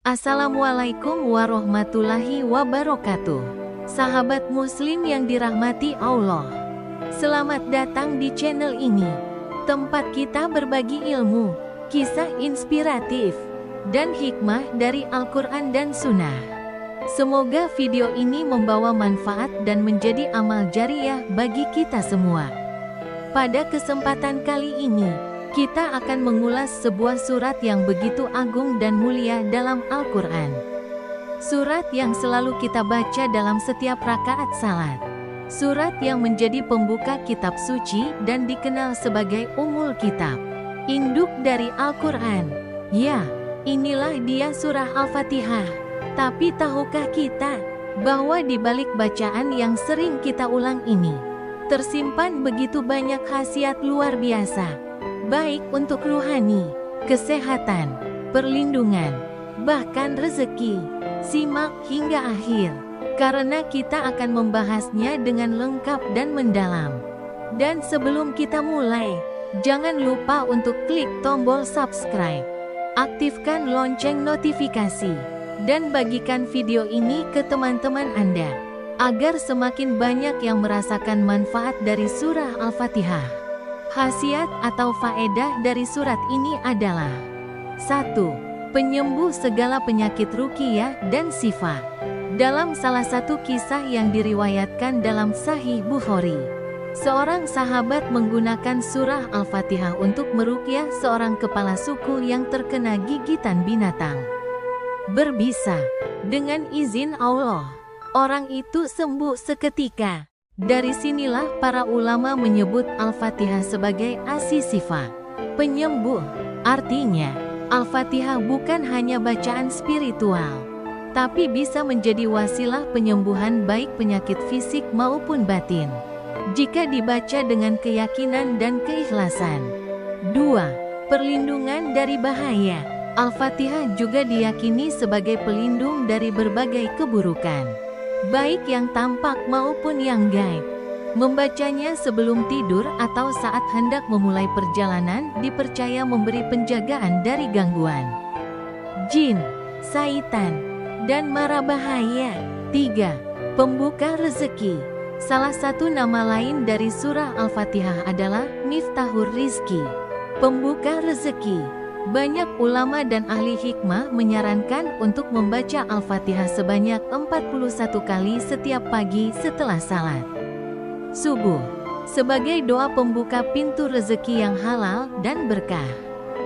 Assalamualaikum warahmatullahi wabarakatuh. Sahabat muslim yang dirahmati Allah, selamat datang di channel ini, tempat kita berbagi ilmu, kisah inspiratif, dan hikmah dari Al-Quran dan Sunnah. Semoga video ini membawa manfaat dan menjadi amal jariah bagi kita semua. Pada kesempatan kali ini, kita akan mengulas sebuah surat yang begitu agung dan mulia dalam Al-Quran. Surat yang selalu kita baca dalam setiap rakaat salat. Surat yang menjadi pembuka kitab suci dan dikenal sebagai Ummul Kitab, induk dari Al-Quran. Ya, inilah dia surah Al-Fatihah. Tapi tahukah kita bahwa di balik bacaan yang sering kita ulang ini, tersimpan begitu banyak khasiat luar biasa, baik untuk rohani, kesehatan, perlindungan, bahkan rezeki. Simak hingga akhir, karena kita akan membahasnya dengan lengkap dan mendalam. Dan sebelum kita mulai, jangan lupa untuk klik tombol subscribe, aktifkan lonceng notifikasi, dan bagikan video ini ke teman-teman Anda, agar semakin banyak yang merasakan manfaat dari surah Al-Fatihah. Khasiat atau faedah dari surat ini adalah 1. Penyembuh segala penyakit ruqyah dan syifa. Dalam salah satu kisah yang diriwayatkan dalam Sahih Bukhari, seorang sahabat menggunakan surah Al-Fatihah untuk meruqyah seorang kepala suku yang terkena gigitan binatang berbisa. Dengan izin Allah, orang itu sembuh seketika. Dari sinilah para ulama menyebut Al-Fatihah sebagai as-syifa, penyembuh. Artinya, Al-Fatihah bukan hanya bacaan spiritual, tapi bisa menjadi wasilah penyembuhan baik penyakit fisik maupun batin, jika dibaca dengan keyakinan dan keikhlasan. 2. Perlindungan dari bahaya. Al-Fatihah juga diyakini sebagai pelindung dari berbagai keburukan, baik yang tampak maupun yang gaib. Membacanya sebelum tidur atau saat hendak memulai perjalanan dipercaya memberi penjagaan dari gangguan jin, syaitan, dan mara bahaya. 3. Pembuka rezeki. Salah satu nama lain dari surah Al-Fatihah adalah Miftahur Rizki, pembuka rezeki. Banyak ulama dan ahli hikmah menyarankan untuk membaca Al-Fatihah sebanyak 41 kali setiap pagi setelah salat subuh, sebagai doa pembuka pintu rezeki yang halal dan berkah.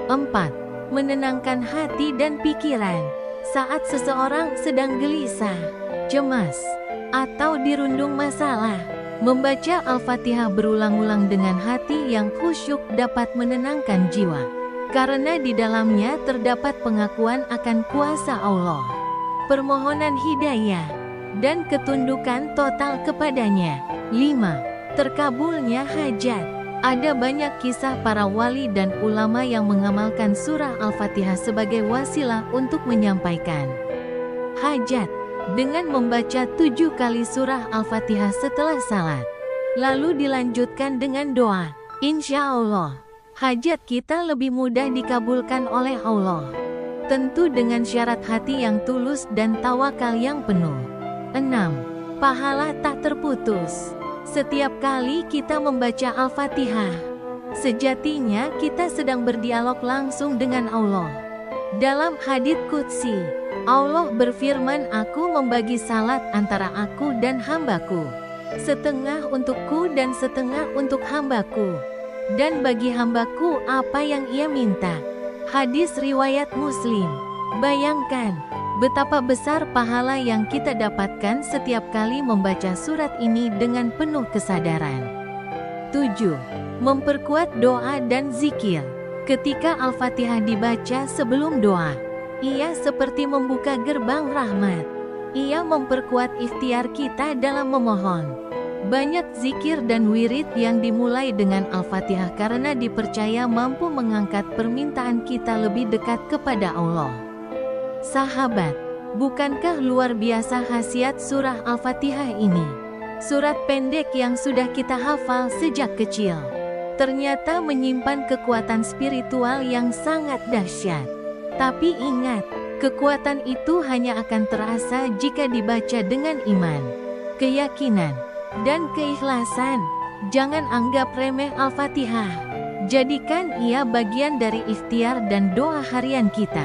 4. Menenangkan hati dan pikiran. Saat seseorang sedang gelisah, cemas, atau dirundung masalah, membaca Al-Fatihah berulang-ulang dengan hati yang khusyuk dapat menenangkan jiwa, karena di dalamnya terdapat pengakuan akan kuasa Allah, permohonan hidayah, dan ketundukan total kepadanya. 5. Terkabulnya hajat. Ada banyak kisah para wali dan ulama yang mengamalkan surah Al-Fatihah sebagai wasilah untuk menyampaikan hajat, dengan membaca 7 kali surah Al-Fatihah setelah salat, lalu dilanjutkan dengan doa. Insya Allah, hajat kita lebih mudah dikabulkan oleh Allah, tentu dengan syarat hati yang tulus dan tawakal yang penuh. 6. Pahala tak terputus. Setiap kali kita membaca Al-Fatihah, sejatinya kita sedang berdialog langsung dengan Allah. Dalam hadits qudsi, Allah berfirman, "Aku membagi salat antara aku dan hambaku, setengah untukku dan setengah untuk hambaku, dan bagi hambaku apa yang ia minta." Hadis riwayat Muslim. Bayangkan betapa besar pahala yang kita dapatkan setiap kali membaca surat ini dengan penuh kesadaran. 7. Memperkuat doa dan zikir. Ketika Al-Fatihah dibaca sebelum doa, ia seperti membuka gerbang rahmat. Ia memperkuat ikhtiar kita dalam memohon. Banyak zikir dan wirid yang dimulai dengan Al-Fatihah karena dipercaya mampu mengangkat permintaan kita lebih dekat kepada Allah. Sahabat, bukankah luar biasa khasiat surah Al-Fatihah ini? Surat pendek yang sudah kita hafal sejak kecil, ternyata menyimpan kekuatan spiritual yang sangat dahsyat. Tapi ingat, Kekuatan itu hanya akan terasa jika dibaca dengan iman, keyakinan, dan keikhlasan. Jangan anggap remeh Al-Fatihah. Jadikan ia bagian dari ikhtiar dan doa harian kita.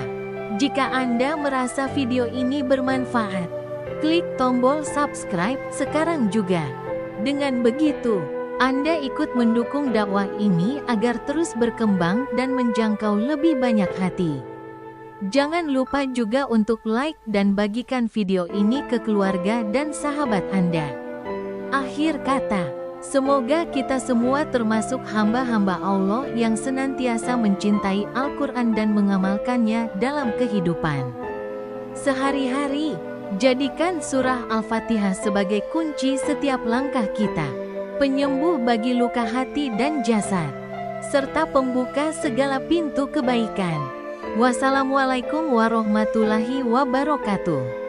Jika Anda merasa video ini bermanfaat, klik tombol subscribe sekarang juga. Dengan begitu, Anda ikut mendukung dakwah ini agar terus berkembang dan menjangkau lebih banyak hati. Jangan lupa juga untuk like dan bagikan video ini ke keluarga dan sahabat Anda. Akhir kata, semoga kita semua termasuk hamba-hamba Allah yang senantiasa mencintai Al-Quran dan mengamalkannya dalam kehidupan sehari-hari. Jadikan surah Al-Fatihah sebagai kunci setiap langkah kita, penyembuh bagi luka hati dan jasad, serta pembuka segala pintu kebaikan. Wassalamualaikum warahmatullahi wabarakatuh.